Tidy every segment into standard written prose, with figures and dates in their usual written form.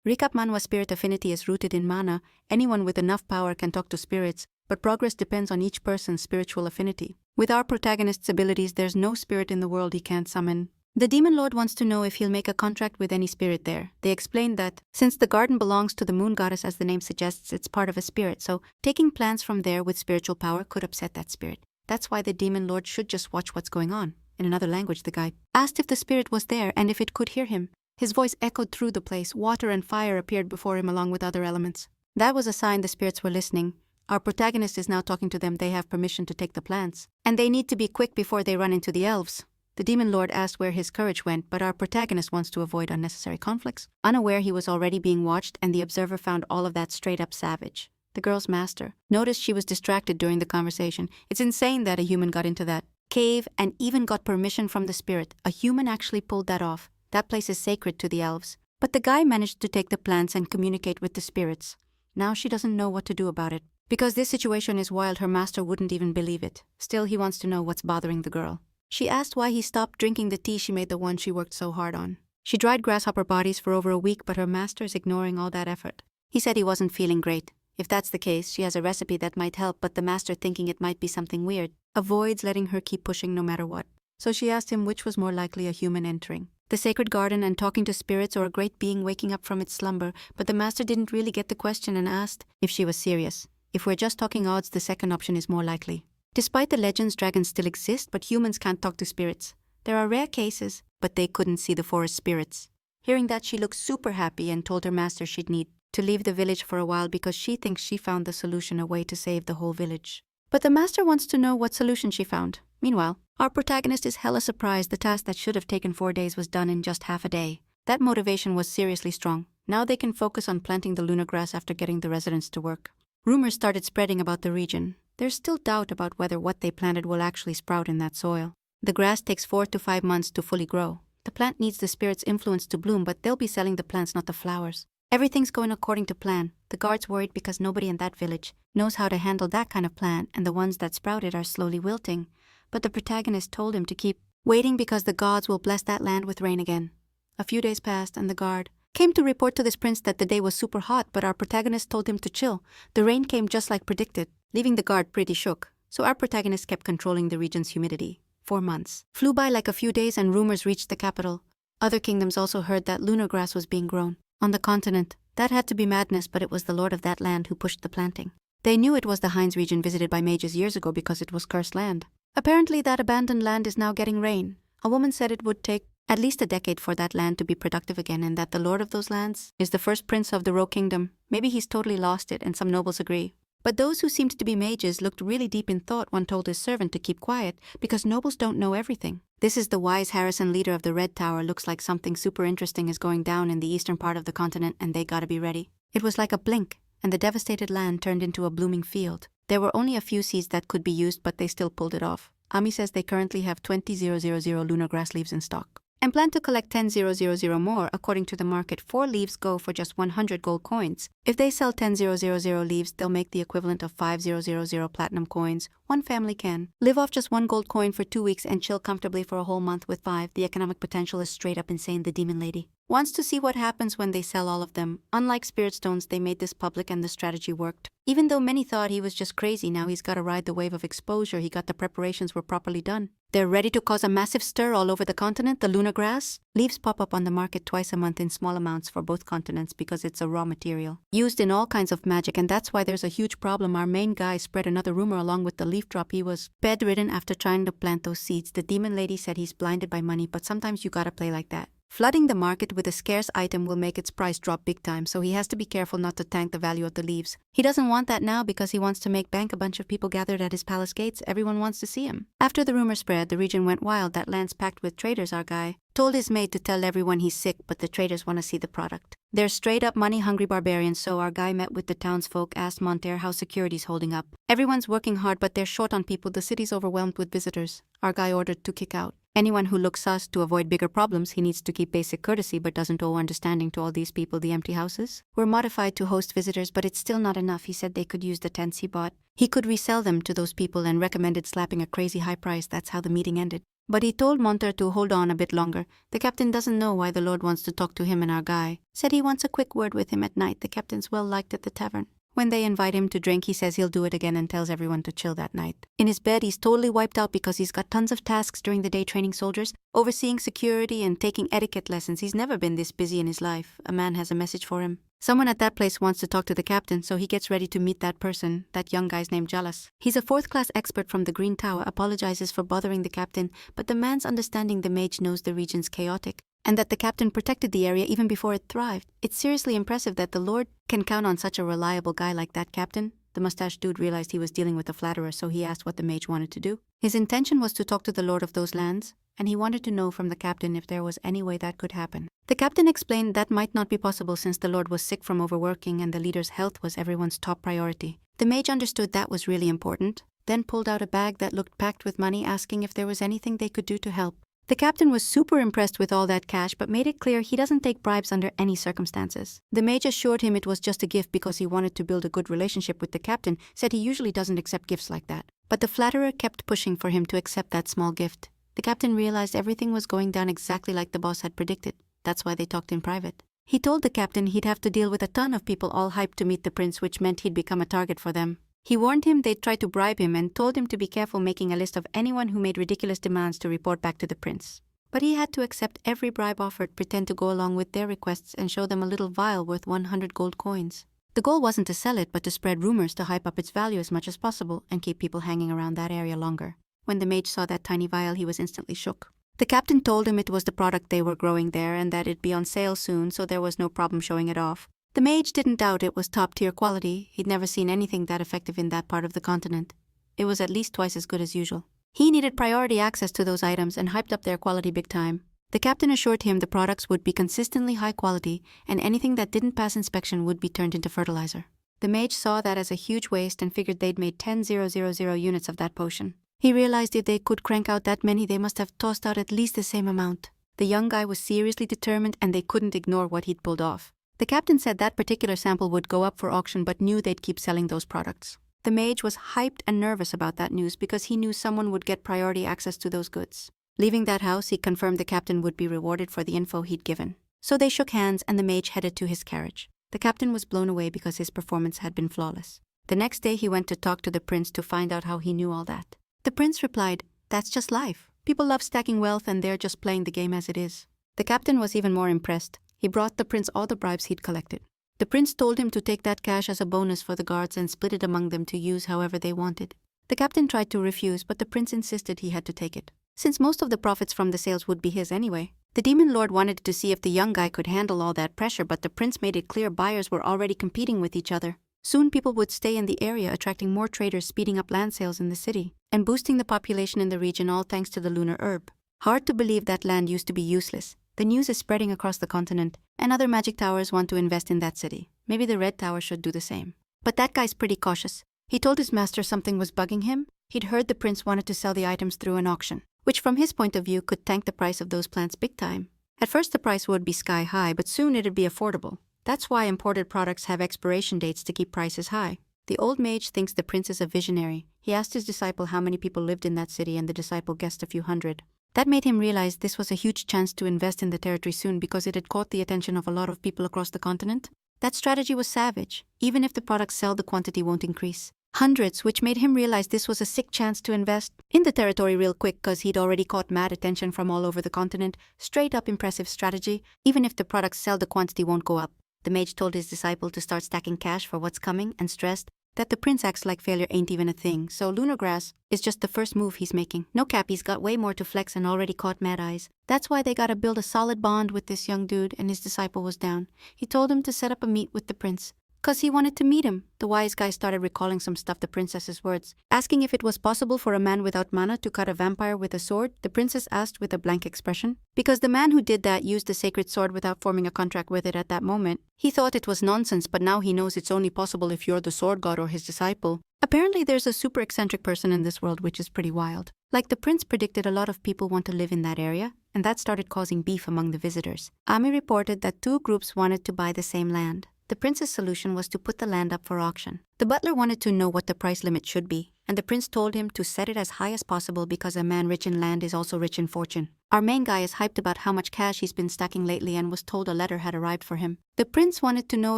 Recap: Manhwa spirit affinity is rooted in mana. Anyone with enough power can talk to spirits, but progress depends on each person's spiritual affinity. With our protagonist's abilities, there's no spirit in the world he can't summon. The demon lord wants to know if he'll make a contract with any spirit there. They explain that, since the garden belongs to the moon goddess as the name suggests, it's part of a spirit, so taking plants from there with spiritual power could upset that spirit. That's why the demon lord should just watch what's going on. In another language, the guy asked if the spirit was there and if it could hear him. His voice echoed through the place. Water and fire appeared before him along with other elements. That was a sign the spirits were listening. Our protagonist is now talking to them. They have permission to take the plants, and they need to be quick before they run into the elves. The demon lord asked where his courage went, but our protagonist wants to avoid unnecessary conflicts. Unaware he was already being watched, and the observer found all of that straight up savage. The girl's master noticed she was distracted during the conversation. It's insane that a human got into that cave and even got permission from the spirit. A human actually pulled that off. That place is sacred to the elves. But the guy managed to take the plants and communicate with the spirits. Now she doesn't know what to do about it. Because this situation is wild, her master wouldn't even believe it. Still, he wants to know what's bothering the girl. She asked why he stopped drinking the tea she made, the one she worked so hard on. She dried grasshopper bodies for over a week, but her master is ignoring all that effort. He said he wasn't feeling great. If that's the case, she has a recipe that might help, but the master, thinking it might be something weird, avoids letting her keep pushing no matter what. So she asked him which was more likely, a human entering the sacred garden and talking to spirits, or a great being waking up from its slumber, but the master didn't really get the question and asked if she was serious. If we're just talking odds, the second option is more likely. Despite the legends, dragons still exist, but humans can't talk to spirits. There are rare cases, but they couldn't see the forest spirits. Hearing that, she looked super happy and told her master she'd need to leave the village for a while because she thinks she found the solution, a way to save the whole village. But the master wants to know what solution she found. Meanwhile, our protagonist is hella surprised. The task that should have taken 4 days was done in just half a day. That motivation was seriously strong. Now they can focus on planting the lunar grass after getting the residents to work. Rumors started spreading about the region. There's still doubt about whether what they planted will actually sprout in that soil. The grass takes 4 to 5 months to fully grow. The plant needs the spirit's influence to bloom, but they'll be selling the plants, not the flowers. Everything's going according to plan. The guard's worried because nobody in that village knows how to handle that kind of plant, and the ones that sprouted are slowly wilting. But the protagonist told him to keep waiting because the gods will bless that land with rain again. A few days passed, and the guard came to report to this prince that the day was super hot, but our protagonist told him to chill. The rain came just like predicted, leaving the guard pretty shook. So our protagonist kept controlling the region's humidity. 4 months flew by like a few days, and rumors reached the capital. Other kingdoms also heard that lunar grass was being grown on the continent. That had to be madness, but it was the lord of that land who pushed the planting. They knew it was the Hines region visited by mages years ago because it was cursed land. Apparently that abandoned land is now getting rain. A woman said it would take at least a decade for that land to be productive again, and that the lord of those lands is the first prince of the Row Kingdom. Maybe he's totally lost it, and some nobles agree. But those who seemed to be mages looked really deep in thought. One told his servant to keep quiet because nobles don't know everything. This is the wise Harrison, leader of the Red Tower. Looks like something super interesting is going down in the eastern part of the continent, and they gotta be ready. It was like a blink, and the devastated land turned into a blooming field. There were only a few seeds that could be used, but they still pulled it off. Ami says they currently have 20,000 lunar grass leaves in stock and plan to collect 10,000 more. According to the market, 4 leaves go for just 100 gold coins. If they sell 10,000 leaves, they'll make the equivalent of 5,000 platinum coins. One family can live off just 1 gold coin for 2 weeks and chill comfortably for a whole month with 5. The economic potential is straight up insane. The demon lady wants to see what happens when they sell all of them. Unlike spirit stones, they made this public and the strategy worked. Even though many thought he was just crazy, now he's got to ride the wave of exposure. He got the preparations were properly done. They're ready to cause a massive stir all over the continent. The lunar grass leaves pop up on the market twice a month in small amounts for both continents because it's a raw material used in all kinds of magic, and that's why there's a huge problem. Our main guy spread another rumor along with the leaf drop. He was bedridden after trying to plant those seeds. The demon lady said he's blinded by money, but sometimes you gotta play like that. Flooding the market with a scarce item will make its price drop big time, so he has to be careful not to tank the value of the leaves. He doesn't want that now because he wants to make bank. A bunch of people gathered at his palace gates. Everyone wants to see him. After the rumor spread, the region went wild. That land's packed with traders. Our guy told his maid to tell everyone he's sick, but the traders want to see the product. They're straight up money-hungry barbarians, so our guy met with the townsfolk, asked Monter how security's holding up. Everyone's working hard, but they're short on people. The city's overwhelmed with visitors. Our guy ordered to kick out anyone who looks sus. To avoid bigger problems, he needs to keep basic courtesy but doesn't owe understanding to all these people. The empty houses were modified to host visitors, but it's still not enough. He said they could use the tents he bought. He could resell them to those people and recommended slapping a crazy high price. That's how the meeting ended. But he told Monter to hold on a bit longer. The captain doesn't know why the Lord wants to talk to him and our guy. Said he wants a quick word with him at night. The captain's well liked at the tavern. When they invite him to drink, he says he'll do it again and tells everyone to chill that night. In his bed, he's totally wiped out because he's got tons of tasks during the day training soldiers, overseeing security and taking etiquette lessons. He's never been this busy in his life. A man has a message for him. Someone at that place wants to talk to the captain, so he gets ready to meet that person. That young guy's named Jalas. He's a 4th-class expert from the Green Tower, apologizes for bothering the captain, but the man's understanding the mage knows the region's chaotic, and that the captain protected the area even before it thrived. It's seriously impressive that the Lord can count on such a reliable guy like that captain. The mustached dude realized he was dealing with a flatterer, so he asked what the mage wanted to do. His intention was to talk to the Lord of those lands, and he wanted to know from the captain if there was any way that could happen. The captain explained that might not be possible since the Lord was sick from overworking and the leader's health was everyone's top priority. The mage understood that was really important, then pulled out a bag that looked packed with money, asking if there was anything they could do to help. The captain was super impressed with all that cash but made it clear he doesn't take bribes under any circumstances. The mage assured him it was just a gift because he wanted to build a good relationship with the captain, said he usually doesn't accept gifts like that. But the flatterer kept pushing for him to accept that small gift. The captain realized everything was going down exactly like the boss had predicted. That's why they talked in private. He told the captain he'd have to deal with a ton of people all hyped to meet the prince, which meant he'd become a target for them. He warned him they'd try to bribe him and told him to be careful making a list of anyone who made ridiculous demands to report back to the prince. But he had to accept every bribe offered, pretend to go along with their requests, and show them a little vial worth 100 gold coins. The goal wasn't to sell it, but to spread rumors to hype up its value as much as possible and keep people hanging around that area longer. When the mage saw that tiny vial, he was instantly shook. The captain told him it was the product they were growing there and that it'd be on sale soon, so there was no problem showing it off. The mage didn't doubt it was top-tier quality. He'd never seen anything that effective in that part of the continent. It was at least twice as good as usual. He needed priority access to those items and hyped up their quality big time. The captain assured him the products would be consistently high quality and anything that didn't pass inspection would be turned into fertilizer. The mage saw that as a huge waste and figured they'd made 10,000 units of that potion. He realized if they could crank out that many, they must have tossed out at least the same amount. The young guy was seriously determined and they couldn't ignore what he'd pulled off. The captain said that particular sample would go up for auction but knew they'd keep selling those products. The mage was hyped and nervous about that news because he knew someone would get priority access to those goods. Leaving that house, he confirmed the captain would be rewarded for the info he'd given. So they shook hands and the mage headed to his carriage. The captain was blown away because his performance had been flawless. The next day he went to talk to the prince to find out how he knew all that. The prince replied, "That's just life. People love stacking wealth and they're just playing the game as it is." The captain was even more impressed. He brought the prince all the bribes he'd collected. The prince told him to take that cash as a bonus for the guards and split it among them to use however they wanted. The captain tried to refuse, but the prince insisted he had to take it, since most of the profits from the sales would be his anyway. The demon lord wanted to see if the young guy could handle all that pressure, but the prince made it clear buyers were already competing with each other. Soon people would stay in the area, attracting more traders, speeding up land sales in the city, and boosting the population in the region, all thanks to the lunar herb. Hard to believe that land used to be useless. The news is spreading across the continent, and other magic towers want to invest in that city. Maybe the Red Tower should do the same. But that guy's pretty cautious. He told his master something was bugging him. He'd heard the prince wanted to sell the items through an auction, which from his point of view could tank the price of those plants big time. At first the price would be sky high, but soon it'd be affordable. That's why imported products have expiration dates to keep prices high. The old mage thinks the prince is a visionary. He asked his disciple how many people lived in that city and the disciple guessed a few hundred. That made him realize this was a huge chance to invest in the territory soon because it had caught the attention of a lot of people across the continent. That strategy was savage. Even if the products sell, the quantity won't increase. Hundreds, which made him realize this was a sick chance to invest in the territory real quick because he'd already caught mad attention from all over the continent. Straight up impressive strategy. Even if the products sell, the quantity won't go up. The mage told his disciple to start stacking cash for what's coming and stressed that the prince acts like failure ain't even a thing, so lunar grass is just the first move he's making. No cap, he's got way more to flex and already caught mad eyes. That's why they gotta build a solid bond with this young dude, and his disciple was down. He told him to set up a meet with the prince, 'cause he wanted to meet him. The wise guy started recalling some stuff, the princess's words, asking if it was possible for a man without mana to cut a vampire with a sword. The princess asked with a blank expression, because the man who did that used the sacred sword without forming a contract with it at that moment. He thought it was nonsense, but now he knows it's only possible if you're the sword god or his disciple. Apparently there's a super eccentric person in this world, which is pretty wild. Like the prince predicted, a lot of people want to live in that area, and that started causing beef among the visitors. Ami reported that two groups wanted to buy the same land. The prince's solution was to put the land up for auction. The butler wanted to know what the price limit should be, and the prince told him to set it as high as possible because a man rich in land is also rich in fortune. Our main guy is hyped about how much cash he's been stacking lately and was told a letter had arrived for him. The prince wanted to know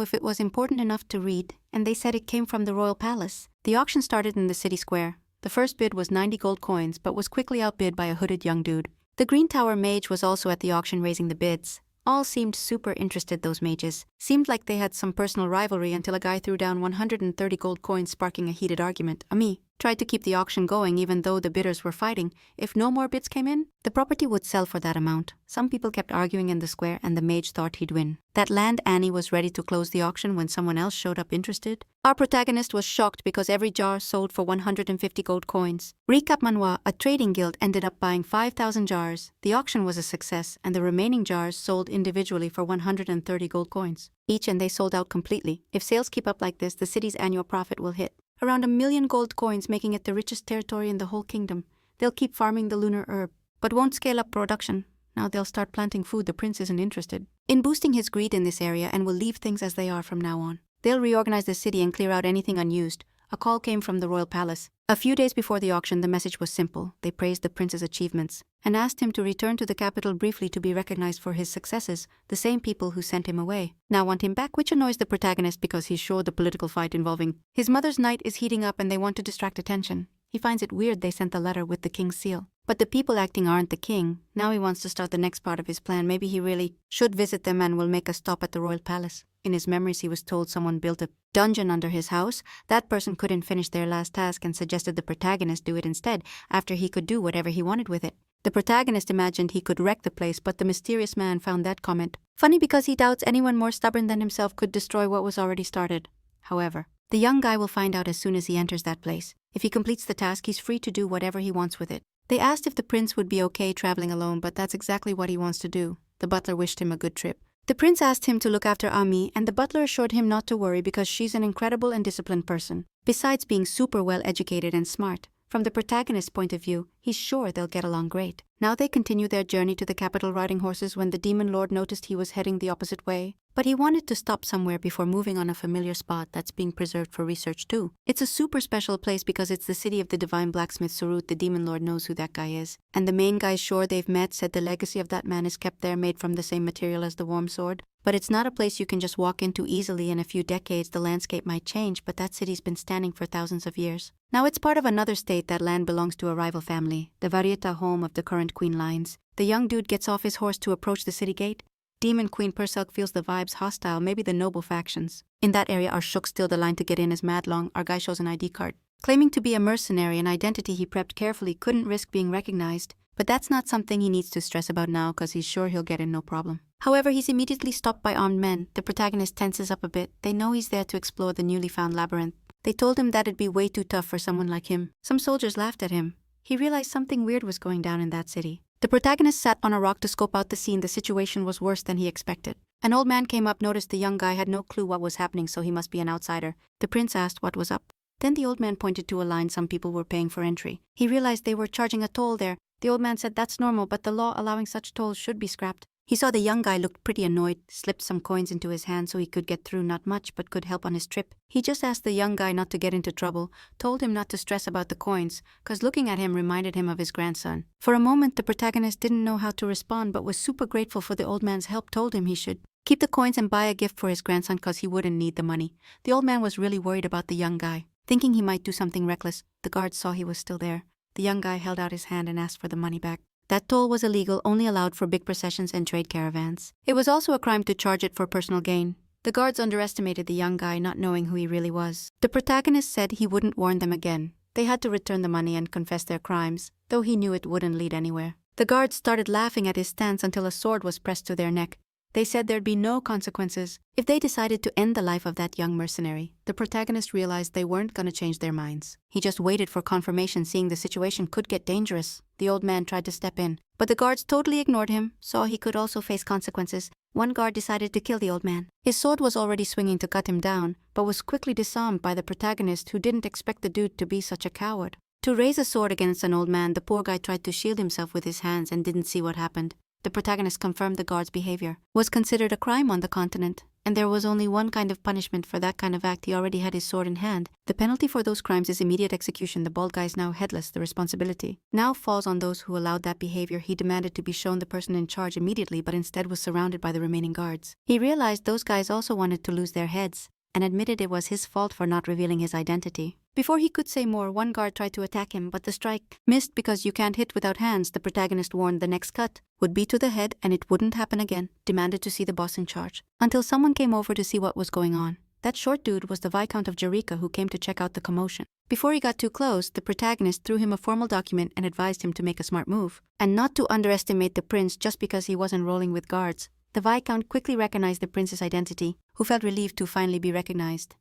if it was important enough to read, and they said it came from the royal palace. The auction started in the city square. The first bid was 90 gold coins, but was quickly outbid by a hooded young dude. The Green Tower mage was also at the auction raising the bids. All seemed super interested, those mages. Seemed like they had some personal rivalry until a guy threw down 130 gold coins, sparking a heated argument. Ami tried to keep the auction going even though the bidders were fighting. If no more bids came in, the property would sell for that amount. Some people kept arguing in the square and the mage thought he'd win. That land Annie was ready to close the auction when someone else showed up interested. Our protagonist was shocked because every jar sold for 150 gold coins. Recap Manhwa, a trading guild, ended up buying 5,000 jars. The auction was a success and the remaining jars sold individually for 130 gold coins each, and they sold out completely. If sales keep up like this, the city's annual profit will hit around 1 million gold coins, making it the richest territory in the whole kingdom. They'll keep farming the lunar herb, but won't scale up production. Now they'll start planting food. The prince isn't interested in boosting his greed in this area and will leave things as they are from now on. They'll reorganize the city and clear out anything unused. A call came from the royal palace. A few days before the auction, the message was simple. They praised the prince's achievements and asked him to return to the capital briefly to be recognized for his successes. The same people who sent him away now want him back, which annoys the protagonist because he's sure the political fight involving his mother's knight is heating up and they want to distract attention. He finds it weird they sent the letter with the king's seal. But the people acting aren't the king. Now he wants to start the next part of his plan. Maybe he really should visit them and will make a stop at the royal palace. In his memories, he was told someone built a dungeon under his house. That person couldn't finish their last task and suggested the protagonist do it instead, after he could do whatever he wanted with it. The protagonist imagined he could wreck the place, but the mysterious man found that comment funny because he doubts anyone more stubborn than himself could destroy what was already started. However, the young guy will find out as soon as he enters that place. If he completes the task, he's free to do whatever he wants with it. They asked if the prince would be okay traveling alone, but that's exactly what he wants to do. The butler wished him a good trip. The prince asked him to look after Ami, and the butler assured him not to worry because she's an incredible and disciplined person, besides being super well educated and smart. From the protagonist's point of view, he's sure they'll get along great. Now they continue their journey to the capital riding horses when the demon lord noticed he was heading the opposite way. But he wanted to stop somewhere before moving on a familiar spot that's being preserved for research too. It's a super special place because it's the city of the divine blacksmith Surut. The demon lord knows who that guy is. And the main guy sure they've met said the legacy of that man is kept there, made from the same material as the warm sword. But it's not a place you can just walk into easily. In a few decades the landscape might change, but that city's been standing for thousands of years. Now it's part of another state. That land belongs to a rival family, the Varieta, home of the current Queen Lines. The young dude gets off his horse to approach the city gate. Demon Queen Perselk feels the vibes hostile, maybe the noble factions in that area are shook still. The line to get in is mad long. Our guy shows an ID card. Claiming to be a mercenary, an identity he prepped carefully, couldn't risk being recognized. But that's not something he needs to stress about now because he's sure he'll get in no problem. However, he's immediately stopped by armed men. The protagonist tenses up a bit. They know he's there to explore the newly found labyrinth. They told him that'd be way too tough for someone like him. Some soldiers laughed at him. He realized something weird was going down in that city. The protagonist sat on a rock to scope out the scene. The situation was worse than he expected. An old man came up, noticed the young guy had no clue what was happening, so he must be an outsider. The prince asked what was up. Then the old man pointed to a line some people were paying for entry. He realized they were charging a toll there. The old man said that's normal, but the law allowing such tolls should be scrapped. He saw the young guy looked pretty annoyed, slipped some coins into his hand so he could get through. Not much, but could help on his trip. He just asked the young guy not to get into trouble, told him not to stress about the coins, cause looking at him reminded him of his grandson. For a moment the protagonist didn't know how to respond, but was super grateful for the old man's help. Told him he should keep the coins and buy a gift for his grandson cause he wouldn't need the money. The old man was really worried about the young guy, thinking he might do something reckless. The guards saw he was still there. The young guy held out his hand and asked for the money back. That toll was illegal, only allowed for big processions and trade caravans. It was also a crime to charge it for personal gain. The guards underestimated the young guy, not knowing who he really was. The protagonist said he wouldn't warn them again. They had to return the money and confess their crimes, though he knew it wouldn't lead anywhere. The guards started laughing at his stance until a sword was pressed to their neck. They said there'd be no consequences if they decided to end the life of that young mercenary. The protagonist realized they weren't gonna change their minds. He just waited for confirmation, seeing the situation could get dangerous. The old man tried to step in, but the guards totally ignored him, saw he could also face consequences. One guard decided to kill the old man. His sword was already swinging to cut him down, but was quickly disarmed by the protagonist, who didn't expect the dude to be such a coward. To raise a sword against an old man, the poor guy tried to shield himself with his hands and didn't see what happened. The protagonist confirmed the guard's behavior was considered a crime on the continent. and there was only one kind of punishment for that kind of act. He already had his sword in hand. The penalty for those crimes is immediate execution. The bald guy is now headless. The responsibility now falls on those who allowed that behavior. He demanded to be shown the person in charge immediately, but instead was surrounded by the remaining guards. He realized those guys also wanted to lose their heads, and admitted it was his fault for not revealing his identity. Before he could say more, one guard tried to attack him, but the strike missed because you can't hit without hands. The protagonist warned the next cut would be to the head and it wouldn't happen again, demanded to see the boss in charge, until someone came over to see what was going on. That short dude was the Viscount of Jerica, who came to check out the commotion. Before he got too close, the protagonist threw him a formal document and advised him to make a smart move, and not to underestimate the prince just because he wasn't rolling with guards. The Viscount quickly recognized the prince's identity, who felt relieved to finally be recognized.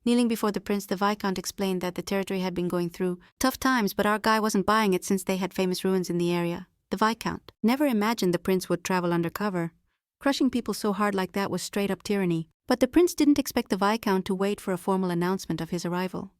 Kneeling before the prince, the Viscount explained that the territory had been going through tough times, but our guy wasn't buying it since they had famous ruins in the area. The Viscount never imagined the prince would travel undercover. Crushing people so hard like that was straight-up tyranny, but the prince didn't expect the Viscount to wait for a formal announcement of his arrival.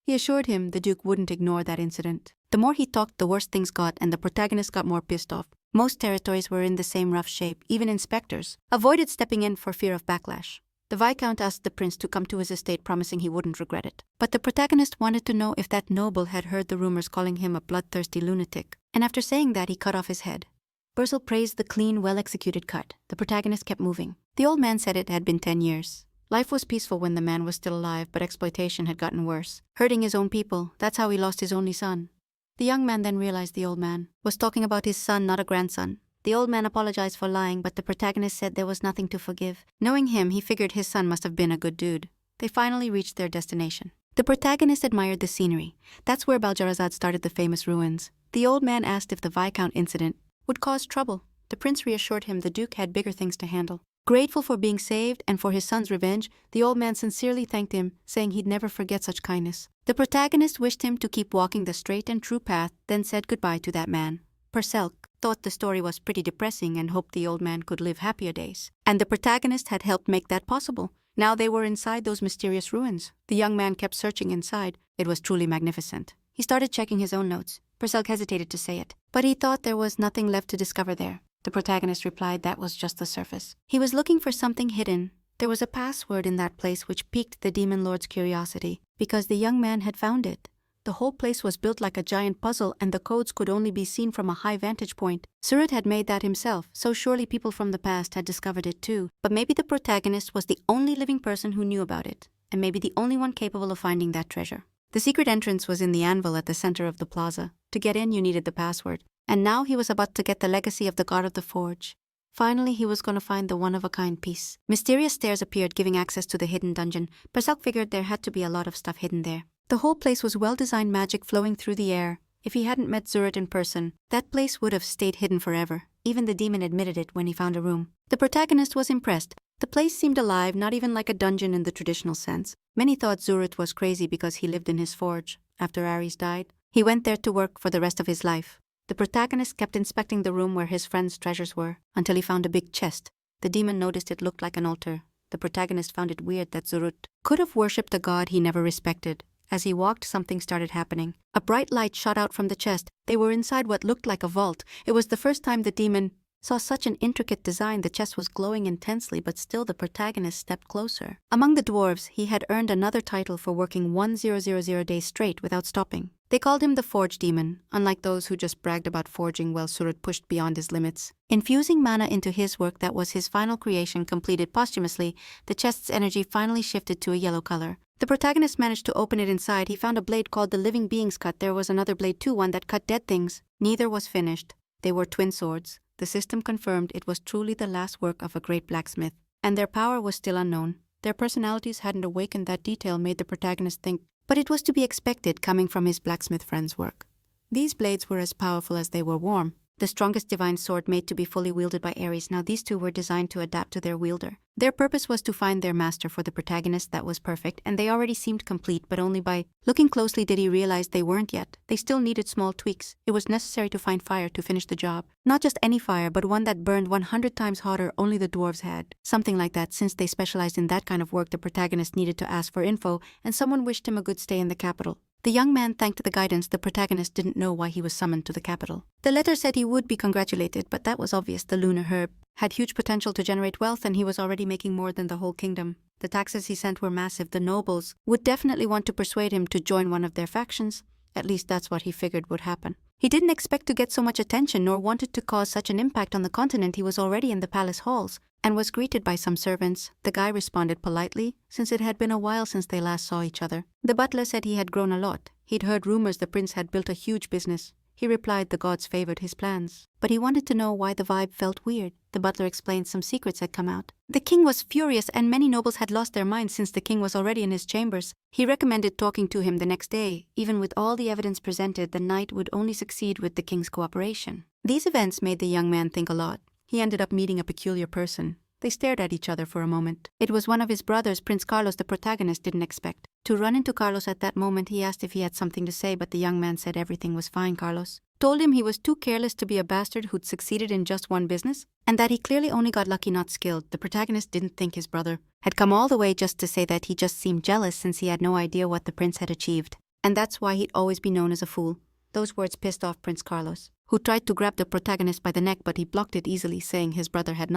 He assured him the Duke wouldn't ignore that incident. The more he talked, the worse things got, and the protagonist got more pissed off. Most territories were in the same rough shape. Even inspectors avoided stepping in for fear of backlash. The Viscount asked the prince to come to his estate, promising he wouldn't regret it. But the protagonist wanted to know if that noble had heard the rumors calling him a bloodthirsty lunatic, and after saying that, he cut off his head. Bursell praised the clean, well-executed cut. The protagonist kept moving. The old man said it had been 10 years. Life was peaceful when the man was still alive, but exploitation had gotten worse. Hurting his own people, that's how he lost his only son. The young man then realized the old man was talking about his son, not a grandson. The old man apologized for lying, but the protagonist said there was nothing to forgive. Knowing him, he figured his son must have been a good dude. They finally reached their destination. The protagonist admired the scenery. That's where Baljarazad started the famous ruins. The old man asked if the Viscount incident would cause trouble. The prince reassured him the Duke had bigger things to handle. Grateful for being saved and for his son's revenge, the old man sincerely thanked him, saying he'd never forget such kindness. The protagonist wished him to keep walking the straight and true path, then said goodbye to that man. Purcell thought the story was pretty depressing and hoped the old man could live happier days. And the protagonist had helped make that possible. Now they were inside those mysterious ruins. The young man kept searching inside. It was truly magnificent. He started checking his own notes. Purcell hesitated to say it, but he thought there was nothing left to discover there. The protagonist replied that was just the surface. He was looking for something hidden. There was a password in that place which piqued the demon lord's curiosity, because the young man had found it. The whole place was built like a giant puzzle, and the codes could only be seen from a high vantage point. Surut had made that himself, so surely people from the past had discovered it too. But maybe the protagonist was the only living person who knew about it, and maybe the only one capable of finding that treasure. The secret entrance was in the anvil at the center of the plaza. To get in, you needed the password. And now he was about to get the legacy of the God of the Forge. Finally, he was going to find the one-of-a-kind piece. Mysterious stairs appeared, giving access to the hidden dungeon. Purcell figured there had to be a lot of stuff hidden there. The whole place was well-designed, magic flowing through the air. If he hadn't met Surut in person, that place would have stayed hidden forever. Even the demon admitted it when he found a room. The protagonist was impressed. The place seemed alive, not even like a dungeon in the traditional sense. Many thought Surut was crazy because he lived in his forge. After Ares died, he went there to work for the rest of his life. The protagonist kept inspecting the room where his friend's treasures were, until he found a big chest. The demon noticed it looked like an altar. The protagonist found it weird that Surut could have worshipped a god he never respected. As he walked, something started happening. A bright light shot out from the chest. They were inside what looked like a vault. It was the first time the demon saw such an intricate design. The chest was glowing intensely, but still the protagonist stepped closer. Among the dwarves, he had earned another title for working 1000 days straight without stopping. They called him the Forge Demon, unlike those who just bragged about forging while Surut pushed beyond his limits. Infusing mana into his work that was his final creation completed posthumously, the chest's energy finally shifted to a yellow color. The protagonist managed to open it inside. He found a blade called the Living Being's Cut. There was another blade too, one that cut dead things. Neither was finished. They were twin swords. The system confirmed it was truly the last work of a great blacksmith. And their power was still unknown. Their personalities hadn't awakened. That detail made the protagonist think, but it was to be expected coming from his blacksmith friend's work. These blades were as powerful as they were warm. The strongest divine sword made to be fully wielded by Ares. Now these two were designed to adapt to their wielder. Their purpose was to find their master. For the protagonist, that was perfect, and they already seemed complete, but only by looking closely did he realize they weren't yet. They still needed small tweaks. It was necessary to find fire to finish the job. Not just any fire, but one that burned 100 times hotter. Only the dwarves had something like that. Since they specialized in that kind of work, the protagonist needed to ask for info, and someone wished him a good stay in the capital. The young man thanked the guidance. The protagonist didn't know why he was summoned to the capital. The letter said he would be congratulated, but that was obvious. The lunar herb had huge potential to generate wealth, and he was already making more than the whole kingdom. The taxes he sent were massive. The nobles would definitely want to persuade him to join one of their factions. At least that's what he figured would happen. He didn't expect to get so much attention nor wanted to cause such an impact on the continent. He was already in the palace halls and was greeted by some servants. The guy responded politely, since it had been a while since they last saw each other. The butler said he had grown a lot. He'd heard rumors the prince had built a huge business. He replied the gods favored his plans. But he wanted to know why the vibe felt weird. The butler explained some secrets had come out. The king was furious, and many nobles had lost their minds since the king was already in his chambers. He recommended talking to him the next day. Even with all the evidence presented, the knight would only succeed with the king's cooperation. These events made the young man think a lot. He ended up meeting a peculiar person. They stared at each other for a moment. It was one of his brothers, Prince Carlos. The protagonist didn't expect to run into Carlos at that moment. He asked if he had something to say, but the young man said everything was fine. Carlos told him he was too careless to be a bastard who'd succeeded in just one business, and that he clearly only got lucky, not skilled. The protagonist didn't think his brother had come all the way just to say that. He just seemed jealous since he had no idea what the prince had achieved, and that's why he'd always be known as a fool. Those words pissed off Prince Carlos, who tried to grab the protagonist by the neck, but he blocked it easily, saying his brother had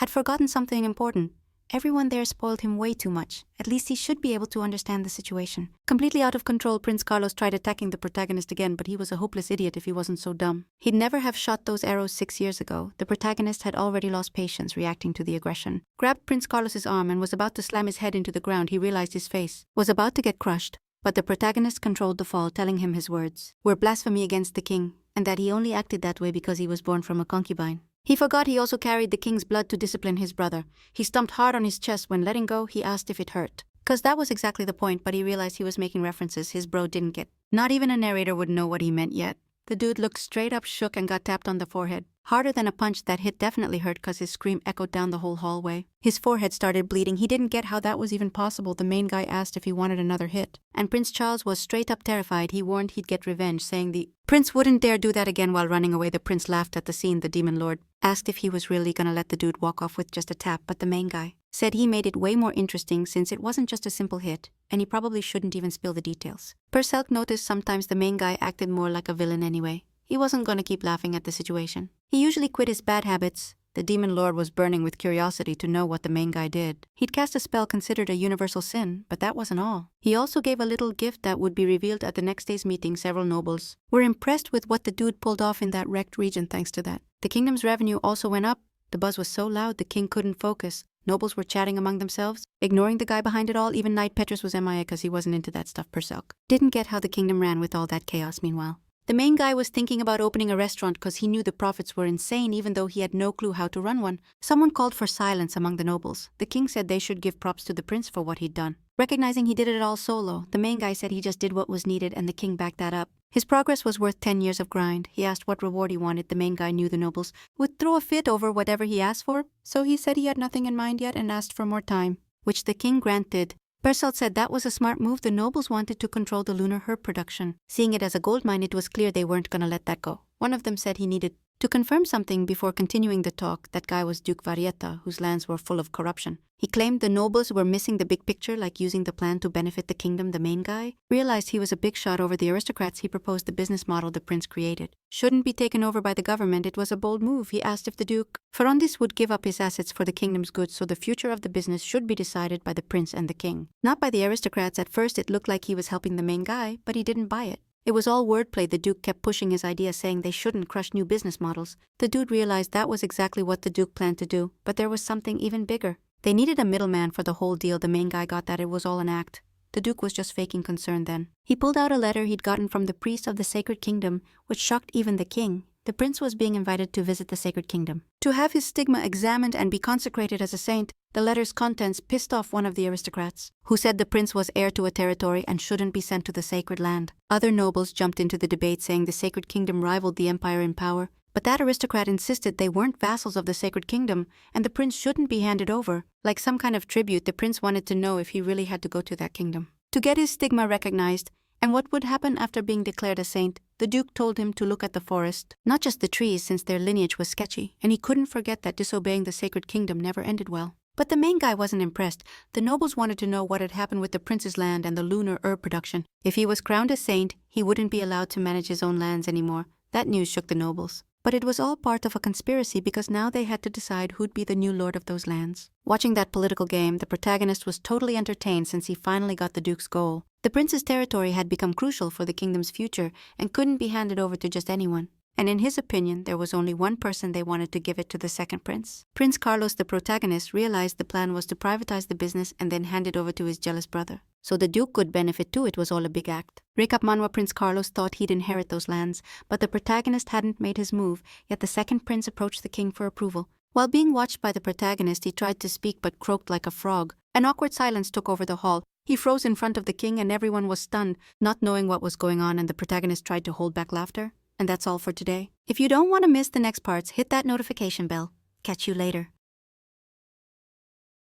forgotten something important. Everyone there spoiled him way too much. At least he should be able to understand the situation. Completely out of control, Prince Carlos tried attacking the protagonist again, but he was a hopeless idiot if he wasn't so dumb. He'd never have shot those arrows 6 years ago. The protagonist had already lost patience, reacting to the aggression. Grabbed Prince Carlos's arm and was about to slam his head into the ground. He realized his face was about to get crushed, but the protagonist controlled the fall, telling him his words were blasphemy against the king, and that he only acted that way because he was born from a concubine. He forgot he also carried the king's blood to discipline his brother. He stomped hard on his chest. When letting go, he asked if it hurt, cause that was exactly the point, but he realized he was making references his bro didn't get. Not even a narrator would know what he meant yet. The dude looked straight up shook and got tapped on the forehead. Harder than a punch. That hit definitely hurt cause his scream echoed down the whole hallway. His forehead started bleeding. He didn't get how that was even possible. The main guy asked if he wanted another hit, and Prince Charles was straight up terrified. He warned he'd get revenge, saying the prince wouldn't dare do that again. While running away, the prince laughed at the scene. The demon lord asked if he was really gonna let the dude walk off with just a tap, but the main guy said he made it way more interesting since it wasn't just a simple hit, and he probably shouldn't even spill the details. Perselk noticed sometimes the main guy acted more like a villain anyway. He wasn't gonna keep laughing at the situation. He usually quit his bad habits. The demon lord was burning with curiosity to know what the main guy did. He'd cast a spell considered a universal sin, but that wasn't all. He also gave a little gift that would be revealed at the next day's meeting. Several nobles were impressed with what the dude pulled off in that wrecked region thanks to that. The kingdom's revenue also went up. The buzz was so loud the king couldn't focus. Nobles were chatting among themselves, ignoring the guy behind it all. Even Knight Petrus was MIA cause he wasn't into that stuff. Perselk didn't get how the kingdom ran with all that chaos. Meanwhile, the main guy was thinking about opening a restaurant cause he knew the profits were insane even though he had no clue how to run one. Someone called for silence among the nobles. The king said they should give props to the prince for what he'd done. Recognizing he did it all solo, the main guy said he just did what was needed, and the king backed that up. His progress was worth 10 years of grind. He asked what reward he wanted. The main guy knew the nobles would throw a fit over whatever he asked for, so he said he had nothing in mind yet and asked for more time, which the king granted. Perselk said that was a smart move. The nobles wanted to control the lunar herb production. Seeing it as a gold mine, it was clear they weren't gonna let that go. One of them said he needed to confirm something before continuing the talk. That guy was Duke Varietta, whose lands were full of corruption. He claimed the nobles were missing the big picture, like using the plan to benefit the kingdom. The main guy realized he was a big shot over the aristocrats. He proposed the business model the prince created shouldn't be taken over by the government. It was a bold move. He asked if the Duke Ferrandis would give up his assets for the kingdom's good, so the future of the business should be decided by the prince and the king, not by the aristocrats. At first it looked like he was helping the main guy, but he didn't buy it. It was all wordplay. The Duke kept pushing his idea, saying they shouldn't crush new business models. The dude realized that was exactly what the Duke planned to do, but there was something even bigger. They needed a middleman for the whole deal. The main guy got that it was all an act. The Duke was just faking concern then. He pulled out a letter he'd gotten from the priest of the Sacred Kingdom, which shocked even the king. The prince was being invited to visit the Sacred Kingdom to have his stigma examined and be consecrated as a saint. The letter's contents pissed off one of the aristocrats, who said the prince was heir to a territory and shouldn't be sent to the sacred land. Other nobles jumped into the debate, saying the Sacred Kingdom rivaled the empire in power, but that aristocrat insisted they weren't vassals of the Sacred Kingdom and the prince shouldn't be handed over. Like some kind of tribute, the prince wanted to know if he really had to go to that kingdom to get his stigma recognized, and what would happen after being declared a saint. The Duke told him to look at the forest, not just the trees, since their lineage was sketchy, and he couldn't forget that disobeying the Sacred Kingdom never ended well. But the main guy wasn't impressed. The nobles wanted to know what had happened with the prince's land and the lunar herb production. If he was crowned a saint, he wouldn't be allowed to manage his own lands anymore. That news shook the nobles. But it was all part of a conspiracy because now they had to decide who'd be the new lord of those lands. Watching that political game, the protagonist was totally entertained since he finally got the Duke's goal. The prince's territory had become crucial for the kingdom's future and couldn't be handed over to just anyone. And in his opinion, there was only one person they wanted to give it to: the second prince. Prince Carlos, the protagonist, realized the plan was to privatize the business and then hand it over to his jealous brother. So the Duke could benefit too. It was all a big act. Recap Manhwa: Prince Carlos thought he'd inherit those lands, but the protagonist hadn't made his move, yet the second prince approached the king for approval. While being watched by the protagonist, he tried to speak but croaked like a frog. An awkward silence took over the hall. He froze in front of the king and everyone was stunned, not knowing what was going on, and the protagonist tried to hold back laughter. And that's all for today. If you don't want to miss the next parts, hit that notification bell. Catch you later.